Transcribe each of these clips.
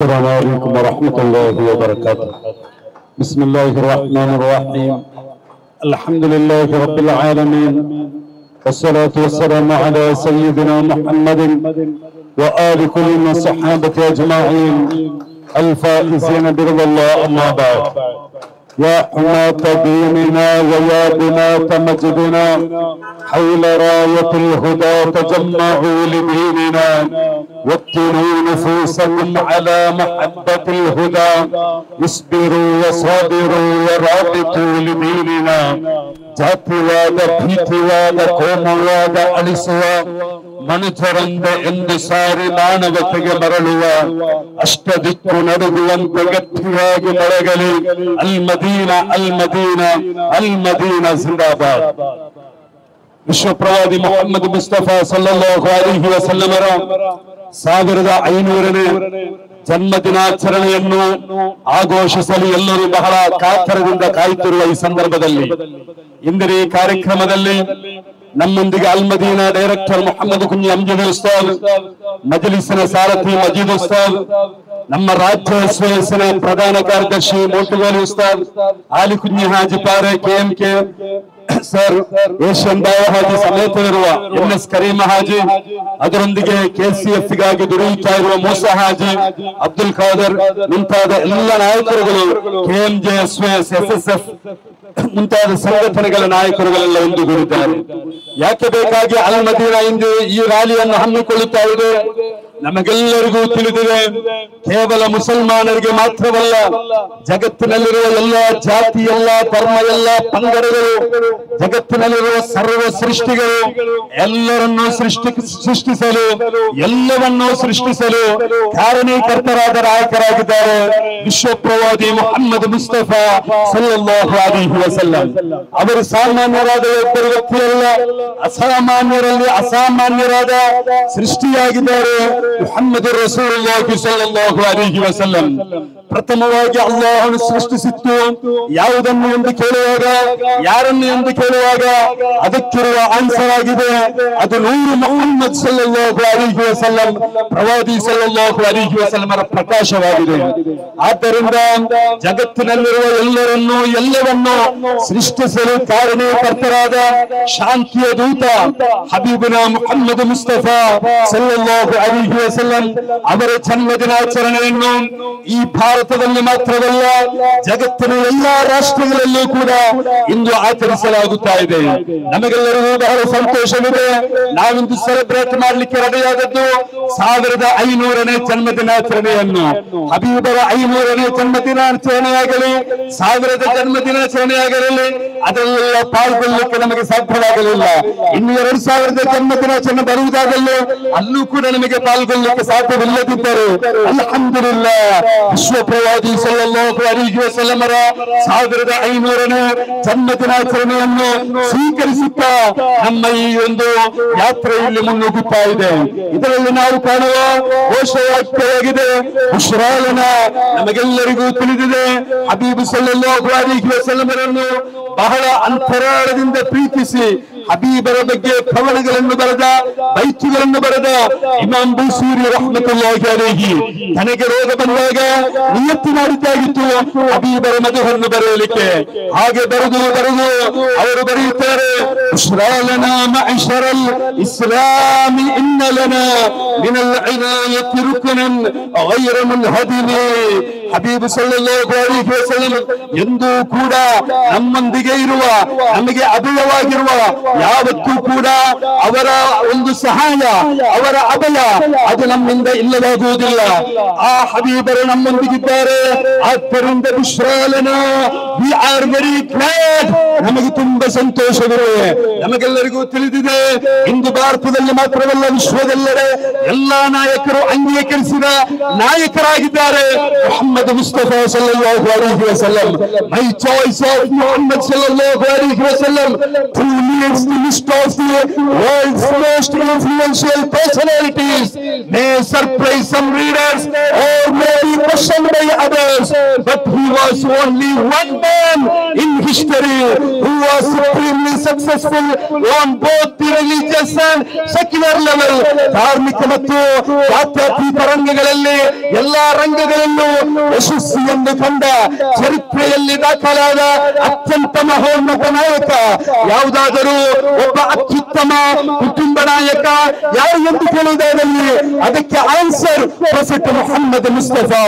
السلام عليكم ورحمة الله وبركاته. بسم الله الرحمن الرحيم. الحمد لله رب العالمين، والصلاة والسلام على سيدنا محمد وآل كل من الصحابة أجمعين الفائزين برضا الله. أما بعد، يا حماة ديننا ويا بناة مجدنا حول راية الهدى تجمعوا لديننا وابتلوا نفوسكم على محبة الهدى، اصبروا وصابروا ورابطوا لديننا. ಜಾತಿವಾದ ಭೀತಿವಾದ ಕೋಮವಾದ ಅಳಿಸುವ ಮನುಜರಂತೆ ಎಂದು ಸಾರಿ ಮಾನವತೆಗೆ ಮರಳುವ ಅಷ್ಟದಿಕ್ಕು ನಡುಗುವಂತೆ ಗಟ್ಟಿಯಾಗಿ ಮೊಳಗಲಿ ಅಲ್ ಮದೀನಾ ಅಲ್ ಮದೀನಾ ಅಲ್ ಮದೀನಾ ಜಿಂದಾಬಾದ್. ವಿಶ್ವಪ್ರವಾದಿ ಮೊಹಮ್ಮದ್ ಮುಸ್ತಫಾ ಸಲ್ಲಲ್ಲಾಹು ಅಲೈಹಿ ವಸಲ್ಲಮರ 1500ನೇ ಜನ್ಮದಿನಾಚರಣೆಯನ್ನು ಆಘೋಷಿಸಲು ಎಲ್ಲರೂ ಬಹಳ ಕಾತರದಿಂದ ಕಾಯುತ್ತಿರುವ ಈ ಸಂದರ್ಭದಲ್ಲಿ ಇಂದಿನ ಈ ಕಾರ್ಯಕ್ರಮದಲ್ಲಿ ನಮ್ಮೊಂದಿಗೆ ಅಲ್ ಮದೀನಾ ಡೈರೆಕ್ಟರ್ ಮೊಹಮ್ಮದ್ ಕುಂಜಿ ಅಮ್ಜದ್ ಉಸ್ತಾದ್, ಮಜಲಿಸಿನ ಸಾರಥಿ ಮಜೀದ್ ಉಸ್ತಾದ್, ನಮ್ಮ ರಾಜ್ಯ ಎಸ್ವೈಎಸ್ನ ಪ್ರಧಾನ ಕಾರ್ಯದರ್ಶಿ Motugoli Ustad, Ali Kunji Haji Pare KMK sir, Asian ಬಾಯ ಹಾಜಿ ಸಮೇತವಿರುವ NS ಕರೀಮ ಹಾಜಿ, ಅದರೊಂದಿಗೆ KCF ಗಾಗಿ ದುಡಿಯುತ್ತಾ ಇರುವ ಮೂಸಾ ಹಾಜಿ, ಅಬ್ದುಲ್ ಖಾದರ್ ಮುಂತಾದ ಎಲ್ಲ ನಾಯಕರುಗಳು, KMJ, SYS, SSF ಮುಂತಾದ ಸಂಘಟನೆಗಳ ನಾಯಕರುಗಳೆಲ್ಲ ಒಂದುಗೂಡಿದ್ದಾರೆ. ಯಾಕೆ ಬೇಕಾಗಿ ಅಲ್ ಮದೀನಾ ಇಂದು ಈ ರ್ಯಾಲಿಯನ್ನು ಹಮ್ಮಿಕೊಳ್ಳುತ್ತಾ ಇದೆ? ನಮಗೆಲ್ಲರಿಗೂ ತಿಳಿದಿದೆ, ಕೇವಲ ಮುಸಲ್ಮಾನರಿಗೆ ಮಾತ್ರವಲ್ಲ, ಜಗತ್ತಿನಲ್ಲಿರುವ ಎಲ್ಲ ಜಾತಿ, ಎಲ್ಲ ಧರ್ಮ, ಎಲ್ಲ ಪಂಗಡಗಳು, ಜಗತ್ತಿನಲ್ಲಿರುವ ಸರ್ವ ಸೃಷ್ಟಿಗಳು ಎಲ್ಲರನ್ನೂ ಸೃಷ್ಟಿಸಲು ಎಲ್ಲವನ್ನೂ ಸೃಷ್ಟಿಸಲು ಕಾರಣೀಕರ್ತರಾದ ನಾಯಕರಾಗಿದ್ದಾರೆ ವಿಶ್ವಪ್ರವಾದಿ ಮೊಹಮ್ಮದ್ ಮುಸ್ತಫಾ ಸಲ್ಲಲ್ಲಾಹು ಅಲೈಹಿ ವಸಲ್ಲಂ. ಅವರು ಸಾಮಾನ್ಯರಾದ ಒಬ್ಬರು ವ್ಯಕ್ತಿಯಲ್ಲ, ಅಸಾಮಾನ್ಯರಲ್ಲಿ ಅಸಾಮಾನ್ಯರಾದ ಸೃಷ್ಟಿಯಾಗಿದ್ದಾರೆ ಮುಹಮ್ಮದ್ ರಸೂಲುಲ್ಲಾಹಿ ಸಲ್ಲಲ್ಲಾಹು ಅಲೈಹಿ ವಸಲ್ಲಂ. ಪ್ರಥಮವಾಗಿ ಅಲ್ಲಾಹನು ಸೃಷ್ಟಿಸಿತ್ತು ಯಾವುದನ್ನು ಎಂದು ಕೇಳುವಾಗ, ಯಾರನ್ನು ಎಂದು ಕೇಳುವಾಗ ಅದಕ್ಕಿರುವ ಆನ್ಸರ್ ಆಗಿದೆ, ಅದು ನೂರು ಮುಹಮ್ಮದ್ ಸಲ್ಲಲ್ಲಾಹು ಅಲೈಹಿ ವಸಲ್ಲಂ, ಪ್ರವಾದಿ ಸಲ್ಲಲ್ಲಾಹು ಅಲೈಹಿ ವಸಲ್ಲಮರ ಪ್ರಕಾಶವಾಗಿದೆ. ಆದ್ದರಿಂದ ಜಗತ್ತಿನಲ್ಲಿರುವ ಎಲ್ಲರನ್ನೂ ಎಲ್ಲವನ್ನೂ ಸೃಷ್ಟಿಸಲು ಕಾರಣೀಕರ್ತರಾದ ಶಾಂತಿಯ ದೂತ ಹಬೀಬುನ ಮುಹಮ್ಮದ್ ಮುಸ್ತಫಾ ಸಲ್ಲಲ್ಲಾಹು ಅಲೈಹಿ ವಸಲ್ಲಂ ಅವರ ಜನ್ಮದಿನಾಚರಣೆಯನ್ನು ಈ ಭಾರತದಲ್ಲಿ ಮಾತ್ರವಲ್ಲ, ಜಗತ್ತಿನ ಎಲ್ಲಾ ರಾಷ್ಟ್ರಗಳಲ್ಲೂ ಕೂಡ ಇಂದು ಆಚರಿಸಲಾಗುತ್ತಾ ಇದೆ. ನಮಗೆಲ್ಲರಿಗೂ ಬಹಳ ಸಂತೋಷವಿದೆ. ನಾವಿಂದು ಸೆಲೆಬ್ರೇಟ್ ಮಾಡಲಿಕ್ಕೆ ರೆಡಿಯಾದದ್ದು 1500ನೇ ಜನ್ಮದಿನಾಚರಣೆಯನ್ನು. ಹಬೀಬರ 500ನೇ ಜನ್ಮದಿನಾಚರಣೆಯಾಗಲಿ, 1000ದ ಜನ್ಮದಿನಾಚರಣೆಯಾಗಲಿ, ಅದರಲ್ಲೆಲ್ಲ ಪಾಲ್ಗೊಳ್ಳಲಿಕ್ಕೆ ನಮಗೆ ಸಾಧ್ಯವಾಗಲಿಲ್ಲ. ಇನ್ನು 2000ದ ಜನ್ಮದಿನಾಚರಣೆ ಬರುವುದಾಗಲೂ ಅಲ್ಲೂ ಕೂಡ ನಮಗೆ ಪಾಲ್ಗೊಳ್ಳಲಿಕ್ಕೆ ಸಾಧ್ಯವಿಲ್ಲದಿದ್ದರು ಅಲ್ಹಮ್ದುಲಿಲ್ಲಾಹ್, ವಿಶ್ವಪ್ರವಾದಿ ಸಲ್ಲಲ್ಲಾಹು ಅಲೈಹಿ ವಸಲ್ಲಮರ 1500ನೇ ಜನ್ಮದಿನಾಚರಣೆಯನ್ನು ಸ್ವೀಕರಿಸುತ್ತಾ ನಮ್ಮ ಈ ಒಂದು ಯಾತ್ರೆಯಲ್ಲಿ ಮುನ್ನುಗ್ಗುತ್ತಾ ಇದೆ. ಇದರಲ್ಲಿ ನಾವು ಕಾಣುವ ಘೋಷವಾಕ್ಯವಾಗಿದೆ ಬುಶ್ರಾಲನ. ನಮಗೆಲ್ಲರಿಗೂ ತಿಳಿದಿದೆ, ಹಬೀಬ್ ಸಲ್ಲಲ್ಲಾಹು ಅಲೈಹಿ ವಸಲ್ಲಮರನ್ನು ಬಹಳ ಅಂತರಾಳದಿಂದ ಪ್ರೀತಿಸಿ ಹಬೀಬರ ಬಗ್ಗೆ ಕವನಗಳನ್ನು ಬರೆದ, ಬೈತುಗಳನ್ನು ಬರೆದ ಇಮಾಮ್ ಬೂಸೂರಿ ರಹ್ಮತುಲ್ಲಾಹಿ ಅಲೈಹಿ ತನಗೆ ರೋಗ ಬಂದಾಗ ನಿಯತ್ತು ಮಾಡಿದ್ದಾಗಿತ್ತು ಹಬೀಬರ ಮಧುವನ್ನು ಬರೆಯಲಿಕ್ಕೆ. ಹಾಗೆ ಬರೆದು ಅವರು ಬರೆಯುತ್ತಾರೆ, ಬುಶ್ರಾಲನಾ ಮಅಶರಲ್ ಇಸ್ಲಾಮಿ ಇನ್ನ ಲನಾ ಮಿನಲ್ ಇನಾಯತಿ ರುಕ್ನನ್ ಗೈರ ಮುನ್ಹದಿಮಿ. ಹಬೀಬ್ ಸಲ್ಲಲ್ಲಾಹು ಅಲೈಹಿ ವಸಲ್ಲಂ ಎಂದೂ ಕೂಡ ನಮ್ಮೊಂದಿಗೆ ಇರುವ, ನಮಗೆ ಅಭಯವಾಗಿರುವ, ಯಾವತ್ತೂ ಕೂಡ ಅವರ ಒಂದು ಸಹಾಯ, ಅವರ ಅಭಯ ಅದು ನಮ್ಮಿಂದ ಇಲ್ಲವಾಗುವುದಿಲ್ಲ. ಆ ಹಬೀಬರು ನಮ್ಮೊಂದಿಗಿದ್ದಾರೆ. ಆದ್ದರಿಂದ ಬುಶ್ರಾಲನಾ, ವಿ ಆರ್ ವೆರಿ ಗ್ಲಾಡ್, ನಮಗೆ ತುಂಬಾ ಸಂತೋಷವಿದೆ. ನಮಗೆಲ್ಲರಿಗೂ ತಿಳಿದಿದೆ, ಇಂದು ಭಾರತದಲ್ಲಿ ಮಾತ್ರವಲ್ಲ, ವಿಶ್ವದೆಲ್ಲೆಡೆ ಎಲ್ಲಾ ನಾಯಕರು ಅಂಗೀಕರಿಸಿದ ನಾಯಕರಾಗಿದ್ದಾರೆ ಮುಹಮ್ಮದ್ ಮುಸ್ತಫಾ ಸಲ್ಲಲ್ಲಾಹು ಅಲೈಹಿ ವಸಲ್ಲಂ. ಮೈ ಚಾಯ್ಸ್ ಆಫ್ ಮುಹಮ್ಮದ್ ಸಲ್ಲಲ್ಲಾಹು ಅಲೈಹಿ ವಸಲ್ಲಂ who leads the list of the world's most influential personalities may surprise some readers or may be questioned by others, but he was only one man in history who was supremely successful on both the religious and secular level. ಧಾರ್ಮಿಕ ಮತ್ತು ಜಾತ್ಯತೀತ ರಂಗಗಳಲ್ಲಿ ಎಲ್ಲಾ ರಂಗಗಳಲ್ಲೂ ಯಶಸ್ವಿಯನ್ನು ಕಂಡ ಚರಿತ್ರೆಯಲ್ಲಿ ದಾಖಲಾದ ಅತ್ಯಂತ ಮಹೋನ್ನತ ನಾಯಕ ಯಾವುದಾದರೂ ಒಬ್ಬ ಅತ್ಯುತ್ತಮ ಕುಟುಂಬ ನಾಯಕ ಯಾರು ಎಂದು ಕೇಳುವುದಾದಲ್ಲಿ ಅದಕ್ಕೆ ಆನ್ಸರ್ ಪ್ರೊಫೆಟ್ ಮುಹಮ್ಮದ್ ಮುಸ್ತಫಾ.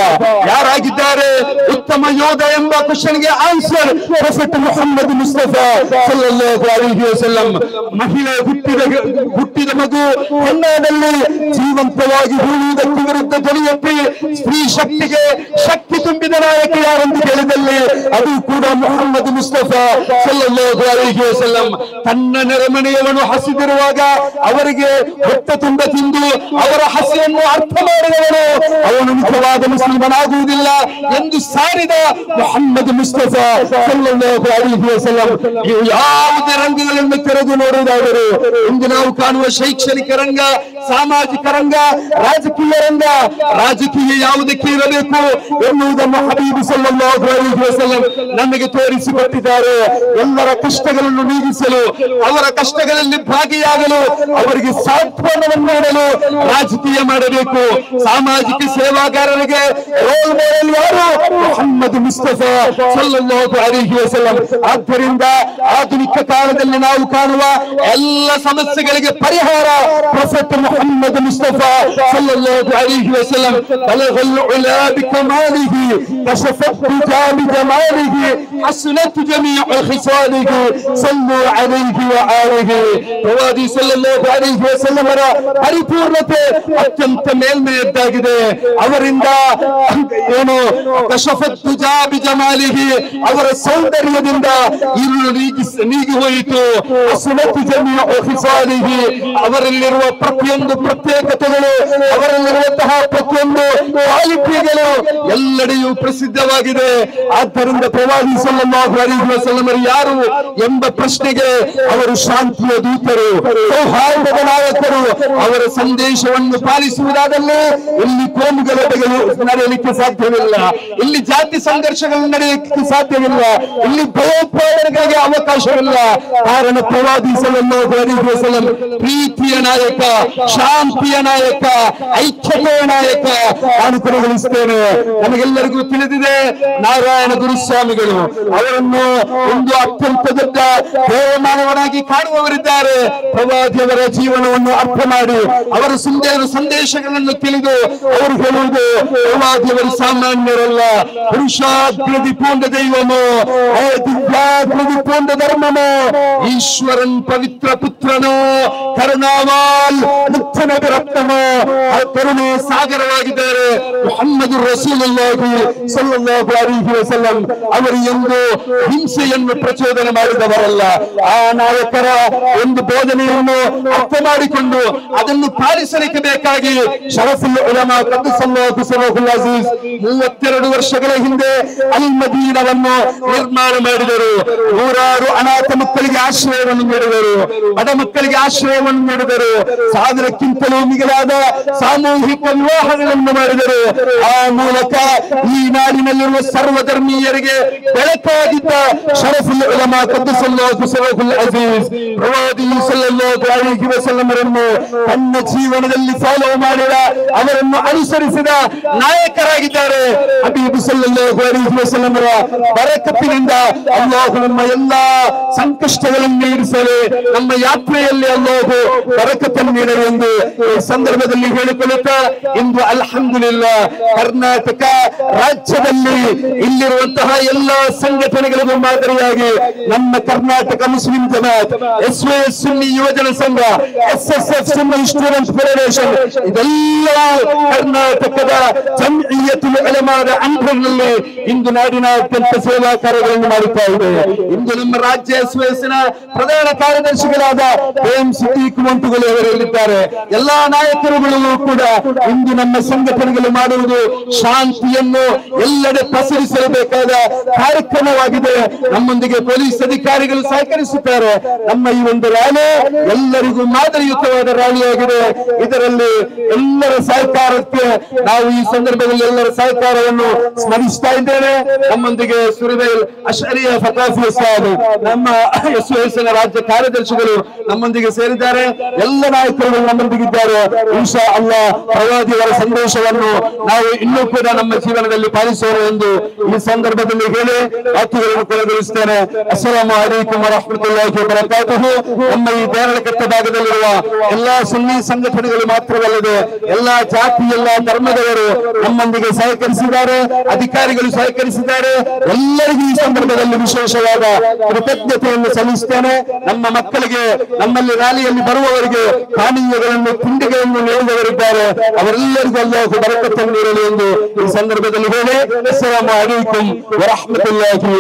ಯಾರಾಗಿದ್ದಾರೆ ಉತ್ತಮ ಯೋಧ ಎಂಬ ಕ್ವಶನ್ಗೆ ಆನ್ಸರ್ ಪ್ರೊಫೆಟ್ ಮುಹಮ್ಮದ್ ಮುಸ್ತಫಾ ಸಲ್ಲಲ್ಲಾಹು ಅಲೈಹಿ ವಸಲ್ಲಂ. ಮಹಿಳೆ ಹುಟ್ಟಿದ ಮಗು ಹೆಣ್ಣಾದಲ್ಲಿ ಜೀವಂತವಾಗಿ ಉಳಿಯುವುದಕ್ಕೆ ವಿರುದ್ಧ ಧ್ವನಿಯೆತ್ತಿ ಸ್ತ್ರೀ ಶಕ್ತಿಗೆ ಶಕ್ತಿ ತುಂಬಿದ ನಾಯಕ ಯಾರೆಂದು ಕೇಳಿದಲ್ಲಿ ಅದು ಕೂಡ ಮುಹಮ್ಮದ್ ಮುಸ್ತಫಾ ಸಲ್ಲಲ್ಲಾಹು ಅಲೈಹಿ ವಸಲ್ಲಂ. ತನ್ನ ನೆರೆಮನೆಯವನು ಹಸಿದಿರುವಾಗ ಅವರಿಗೆ ಹೊಟ್ಟೆ ತುಂಬ ತಿಂದು ಅವರ ಹಸಿಯನ್ನು ಅರ್ಥ ಮಾಡಿದವನು ಅವನು ನಿಜವಾದ ಮುಸ್ಲಿಮನಾಗುವುದಿಲ್ಲ ಎಂದು ಸಾರಿದ ಮುಹಮ್ಮದ್ ಮುಸ್ತಫಾ ಸಲ್ಲಲ್ಲಾಹು ಅಲೈಹಿ ವಸಲ್ಲಂ. ಯಾವುದೇ ರಂಗಗಳನ್ನು ತೆರೆದು ನೋಡುವುದಾದರೂ ಇಂದು ನಾವು ಕಾಣುವ ಶೈಕ್ಷಣಿಕ ರಂಗ, ಸಾಮಾಜಿಕ ರಂಗ, ರಾಜಕೀಯ ರಂಗ, ರಾಜಕೀಯ ಯಾವುದಕ್ಕೆ ಇರಬೇಕು ಎನ್ನುವುದನ್ನು ಹಬೀಬ್ ಸಲ್ಲಲ್ಲಾಹು ಅಲೈಹಿ ವಸಲ್ಲಂ ನಮಗೆ ತೋರಿಸಿಕೊಟ್ಟಿದ್ದಾರೆ. ಎಲ್ಲರ ಕಷ್ಟಗಳನ್ನು ನೀಗಿಸಲು, ಅವರ ಕಷ್ಟಗಳಲ್ಲಿ ಭಾಗಿಯಾಗಲು, ಅವರಿಗೆ ಸಾಂತ್ವನವನ್ನು ನೀಡಲು ರಾಜಕೀಯ ಮಾಡಬೇಕು. ಸಾಮಾಜಿಕ ಸೇವಾಗಾರರಿಗೆ ರೋಲ್ ಮಾಡೆಲ್ ಯಾರು? ಮುಹಮ್ಮದ್ ಮುಸ್ತಫಾ ಸಲ್ಲಲ್ಲಾಹು ಅಲೈಹಿ ವಸಲ್ಲಂ. ಆದ್ದರಿಂದ ಆಧುನಿಕ ಕಾಲದಲ್ಲಿ ನಾವು ಕಾಣುವ ಎಲ್ಲ ಸಮಸ್ಯೆಗಳಿಗೆ ಪರಿಹಾರ ಪ್ರೊಫೆಟ್ ಮುಹಮ್ಮದ್ ಮುಸ್ತಫಾ ಸಲ್ಲಲ್ಲಾಹು ಅಲೈಹಿ ವಸಲ್ಲಂ. ಬಲಗಲ್ ಉಲಾ ಬಿಕಮಾಲಿಹಿ ಕಶಫತ್ ಬಿಜಾಲಿ ಜಮಾಲಿಹಿ ಹಸ್ನತ್ ಜಮೀഉ ಖಿಸಾಲಿಹಿ ಸಲ್ಲು ಅಲೈಹಿ ವ ಆಲಿಹಿ. ಪ್ರವಾದಿ ಸಲ್ಲಲ್ಲಾಹು ಅಲೈಹಿ ವಸಲ್ಲಮರ ಪರಿಪೂರ್ಣತೆ ಅತ್ಯಂತ ಮೇಲ್ಮೆಯದ್ದಾಗಿದೆ. ಅವರಿಂದ ಏನು ಕಶಫತ್ ಬಿಜಾಲಿ ಜಮಾಲಿಹಿ ಅವರ ಸೌಂದರ್ಯದಿಂದ ಇರುಳು ನೀಗಿ ಹೋಯಿತು. ಹಸ್ನತ್ ಜಮೀಉ ಖಿಸಾಲಿಹಿ ಅವರಲ್ಲಿರುವ ಪ್ರತಿಯೊಂದು ಪ್ರತ್ಯೇಕತೆಗಳು, ಅವರಲ್ಲಿರುವಂತಹ ಪ್ರತಿಯೊಂದು ಕ್ವಾಲಿಟಿಗಳು ಎಲ್ಲೆಡೆಯೂ ಪ್ರಸಿದ್ಧವಾಗಿದೆ. ಆದ್ದರಿಂದ ಪ್ರವಾದಿ ಸಲ್ಲಲ್ಲಾಹು ಅಲೈಹಿ ವಸಲ್ಲಂ ಯಾರು ಎಂಬ ಪ್ರಶ್ನೆಗೆ ಅವರು ಶಾಂತಿಯ ದೂತರು, ಸೌಹಾರ್ದದ ನಾಯಕರು. ಅವರ ಸಂದೇಶವನ್ನು ಪಾಲಿಸುವುದಾದಲ್ಲಿ ಇಲ್ಲಿ ಕೋಮುಗಳ ನಡೆಯಲಿಕ್ಕೆ ಸಾಧ್ಯವಿಲ್ಲ, ಇಲ್ಲಿ ಜಾತಿ ಸಂಘರ್ಷಗಳು ನಡೆಯಲಿಕ್ಕೆ ಸಾಧ್ಯವಿಲ್ಲ, ಇಲ್ಲಿ ಭಯೋತ್ಪಾದನೆಗಳಿಗೆ ಅವಕಾಶವಿಲ್ಲ. ಕಾರಣ ಪ್ರವಾದಿ ಸಲ್ಲಲ್ಲಾಹು ಅಲೈಹಿ ವಸಲ್ಲಂ ಪ್ರೀತಿಯ ನಾಯಕ, ಶಾಂತಿಯ ನಾಯಕ, ಐಕ್ಯತೆಯ ನಾಯಕ. ನಾನು ಕೊನೆಗೊಳಿಸುತ್ತೇನೆ. ನಮಗೆಲ್ಲರಿಗೂ ತಿಳಿದಿದೆ ನಾರಾಯಣ ಗುರುಸ್ವಾಮಿಗಳು ಅವರನ್ನು ಒಂದು ಅತ್ಯಂತ ದೊಡ್ಡ ದೇವಮಾನವನಾಗಿ ಕಾಣುವವರಿದ್ದಾರೆ. ಪ್ರವಾದಿಯವರ ಜೀವನವನ್ನು ಅರ್ಥ ಮಾಡಿ ಅವರ ಸಂದೇಶಗಳನ್ನು ತಿಳಿದು ಅವರು ಹೇಳುವುದು ಪ್ರವಾದಿಯವರು ಸಾಮಾನ್ಯರಲ್ಲ, ಪುರುಷಾಕೃತಿ ಪೂರ್ಣ ದೈವಮೋ, ದಿವ್ಯಾಕೃತಿ ಪೂರ್ಣ ಧರ್ಮಮೋ, ಈಶ್ವರನ್ ಪವಿತ್ರ ಪುತ್ರನೋ, ಕರುಣಾವಾಲ್ ಮುಕ್ತನಬಿ ರತ್ನಮೋ, ಕರುಣೆ ಸಾಗರವಾಗಿದ್ದಾರೆ. ಮುಹಮ್ಮದ್ ರಸೂಲುಲ್ಲಾಹಿ ಸಲ್ಲಲ್ಲಾಹು ಅಲೈಹಿ ವಸಲ್ಲಂ ಅವರು ಎಂದು ಹಿಂಸೆಯನ್ನು ಪ್ರಚೋದನೆ ಮಾಡಿದವರಲ್ಲ. ಆ ನಾಯಕರ ಒಂದು ಬೋಧನೆಯನ್ನು ಅರ್ಥ ಮಾಡಿಕೊಂಡು ಅದನ್ನು ಪಾಲಿಸಲಿಕ್ಕೆ ಬೇಕಾಗಿ ಶರಫುಲ್ ಉಲಮಾ क़द्दसल्लाहु ಸಿರ್ರಹುಲ್ ಅಜೀಜ್ 32 ವರ್ಷಗಳ ಹಿಂದೆ ಅಲ್ ಮದೀನವನ್ನು ನಿರ್ಮಾಣ ಮಾಡಿದರು. ನೂರಾರು ಅನಾಥ ಮಕ್ಕಳಿಗೆ ಆಶ್ರಯವನ್ನು ನೀಡಿದರು, ಬಡ ಮಕ್ಕಳಿಗೆ ಆಶ್ರಯವನ್ನು ನೀಡಿದರು. 1000ಕ್ಕಿಂತಲೂ ಮಿಗಿಲಾದ ಸಾಮೂಹಿಕ ವಿವಾಹಗಳನ್ನು ಮಾಡಿದರು. ಆ ಮೂಲಕ ಈ ನಾಡಿನಲ್ಲಿರುವ ಸರ್ವಧರ್ಮೀಯರಿಗೆ ಬೆಳಕಾಗಿದ್ದ ಶರಫುಲ್ ಉಲಮಾ क़द्दसल्लाहु ಸಿರ್ರಹುಲ್ ಅಜೀಜ್ ಪ್ರವಾದಿ ಸಲ್ಲಲ್ಲಾಹು ಅಲೈಹಿ ವಸಲ್ಲಮರನ್ನು ತನ್ನ ಜೀವನದಲ್ಲಿ ಫಾಲೋ ಮಾಡಿದ, ಅವರನ್ನು ಅನುಸರಿಸಿದ ನಾಯಕರಾಗಿದ್ದಾರೆ. ಹಬೀಬ್ ಸಲ್ಲಲ್ಲಾಹು ಅಲೈಹಿ ವಸಲ್ಲಮರ ಬರಕತ್ತಿನಿಂದ ಅಲ್ಲಾಹು ನಮ್ಮ ಎಲ್ಲಾ ಸಂಕಷ್ಟಗಳನ್ನು ಇರಿಸಲಿ, ನಮ್ಮ ಯಾತ್ರೆಯಲ್ಲಿ ಅಲ್ಲಾಹು ಬರಕತ್ತನ್ನು ನೀಡಲಿ ಎಂದು ಈ ಸಂದರ್ಭದಲ್ಲಿ ಹೇಳಿಕೊಳ್ಳುತ್ತಾ, ಇಂದು ಅಲ್ಹಮ್ದುಲಿಲ್ಲಾ ಕರ್ನಾಟಕ ರಾಜ್ಯದಲ್ಲಿ ಇಲ್ಲಿರುವಂತಹ ಎಲ್ಲಾ ಸಂಘಟನೆಗಳಿಗೂ ಮಾದರಿಯಾಗಿ ನಮ್ಮ ಕರ್ನಾಟಕ ಮುಸ್ಲಿಂ ಜಮಾತ್, SYS ಸುನ್ನಿ ಯುವಜನ ಸಂಘ, SSF ಸುನ್ನಿ ಸ್ಟೂಡೆಂಟ್ ಫೆಡರೇಷನ್ ಇದೆಲ್ಲ ಕರ್ನಾಟಕದ ಜಮ್ಇಯ್ಯತುಲ್ ಉಲಮಾದ ಅಂಡರ್ನಲ್ಲಿ ಇಂದು ನಾಡಿನಾದ್ಯಂತ ಸೇವಾ ಕಾರ್ಯಗಳನ್ನು ಮಾಡುತ್ತಾ ಇದೆ. ಇಂದು ನಮ್ಮ ರಾಜ್ಯ SYS ನ ಪ್ರಧಾನ ಕಾರ್ಯದರ್ಶಿಗಳಾದ KM ಸಿದ್ದೀಕ್ ಮಂಟುಗಳು ಅವರಿದ್ದಾರೆ. ಎಲ್ಲಾ ನಾಯಕರುಗಳು ಕೂಡ ಇಂದು ನಮ್ಮ ಸಂಘಟನೆಗಳು ಮಾಡುವುದು ಶಾಂತಿಯನ್ನು ಎಲ್ಲೆಡೆ ಪಸರಿಸಬೇಕಾದ ಕಾರ್ಯ ಕಾರ್ಯಕ್ರಮವಾಗಿದೆ. ನಮ್ಮೊಂದಿಗೆ ಪೊಲೀಸ್ ಅಧಿಕಾರಿಗಳು ಸಹಕರಿಸುತ್ತಾರೆ. ನಮ್ಮ ಈ ಒಂದು ರ್ಯಾಲಿ ಎಲ್ಲರಿಗೂ ಮಾದರಿಯುತವಾದ ರ್ಯಾಲಿಯಾಗಿದೆ. ಇದರಲ್ಲಿ ಎಲ್ಲರ ಸಹಕಾರಕ್ಕೆ ನಾವು ಈ ಸಂದರ್ಭದಲ್ಲಿ ಎಲ್ಲರ ಸಹಕಾರವನ್ನು ಸ್ಮರಿಸ್ತಾ ಇದ್ದೇವೆ. ನಮ್ಮೊಂದಿಗೆ ಸುರವೇಲ್ ಅಶ್ಅರಿಯಾ ಫಕಾಫಿ ಸಾಹೇಬ್, ನಮ್ಮ ಎಸ್ಒಎಸ್ನ ರಾಜ್ಯ ಕಾರ್ಯದರ್ಶಿಗಳು ನಮ್ಮೊಂದಿಗೆ ಸೇರಿದ್ದಾರೆ. ಎಲ್ಲ ನಾಯಕರು ನಮ್ಮೊಂದಿಗಿದ್ದಾರೆ. ಇನ್ಶಾ ಅಲ್ಲಾಹ್ ಪ್ರವಾದಿಯವರ ಸಂದೇಶವನ್ನು ನಾವು ಇನ್ನೂ ಕೂಡ ನಮ್ಮ ಜೀವನದಲ್ಲಿ ಪಾಲಿಸೋಣ ಎಂದು ಈ ಸಂದರ್ಭದಲ್ಲಿ ಹೇಳಿ ಮಾತುಗಳನ್ನು ಕೊನೆಗೊಳಿಸುತ್ತೇನೆ. ಅಸ್ಸಲಾಮು ಅಲೈಕುಂ ವರಹ್ಮತುಲ್ಲಾಹಿ ವಬರಕಾತುಹು. ನಮ್ಮ ಈ ದೇರಳಕಟ್ಟೆ ಭಾಗದಲ್ಲಿರುವ ಎಲ್ಲಾ ಸುನ್ನಿ ಸಂಘಟನೆಗಳು ಮಾತ್ರವಲ್ಲದೆ ಎಲ್ಲಾ ಜಾತಿ ಎಲ್ಲಾ ಧರ್ಮದವರು ನಮ್ಮೊಂದಿಗೆ ಸಹಕರಿಸಿದ್ದಾರೆ, ಅಧಿಕಾರಿಗಳು ಸಹಕರಿಸಿದ್ದಾರೆ. ಎಲ್ಲರಿಗೂ ಈ ಸಂದರ್ಭದಲ್ಲಿ ವಿಶೇಷವಾದ ಕೃತಜ್ಞತೆಯನ್ನು ಸಲ್ಲಿಸುತ್ತೇನೆ. ನಮ್ಮ ಮಕ್ಕಳಿಗೆ, ನಮ್ಮಲ್ಲಿ ರ್ಯಾಲಿಯಲ್ಲಿ ಬರುವವರಿಗೆ ಪಾನೀಯಗಳನ್ನು, ತಿಂಡಿಗಳನ್ನು ನೀಡಿದವರಿದ್ದಾರೆ. ಅವರೆಲ್ಲರಿಗೂ ಅಲ್ಲಾಹು ಬರಕತ್ತನ್ನು ನೀಡಲಿ ಎಂದು ಈ ಸಂದರ್ಭದಲ್ಲಿ ಹೇಳಿ ಅಸ್ಸಲಾಮು ಅಲೈಕುಂ ವರಹ್ಮತುಲ್ಲಾಹಿ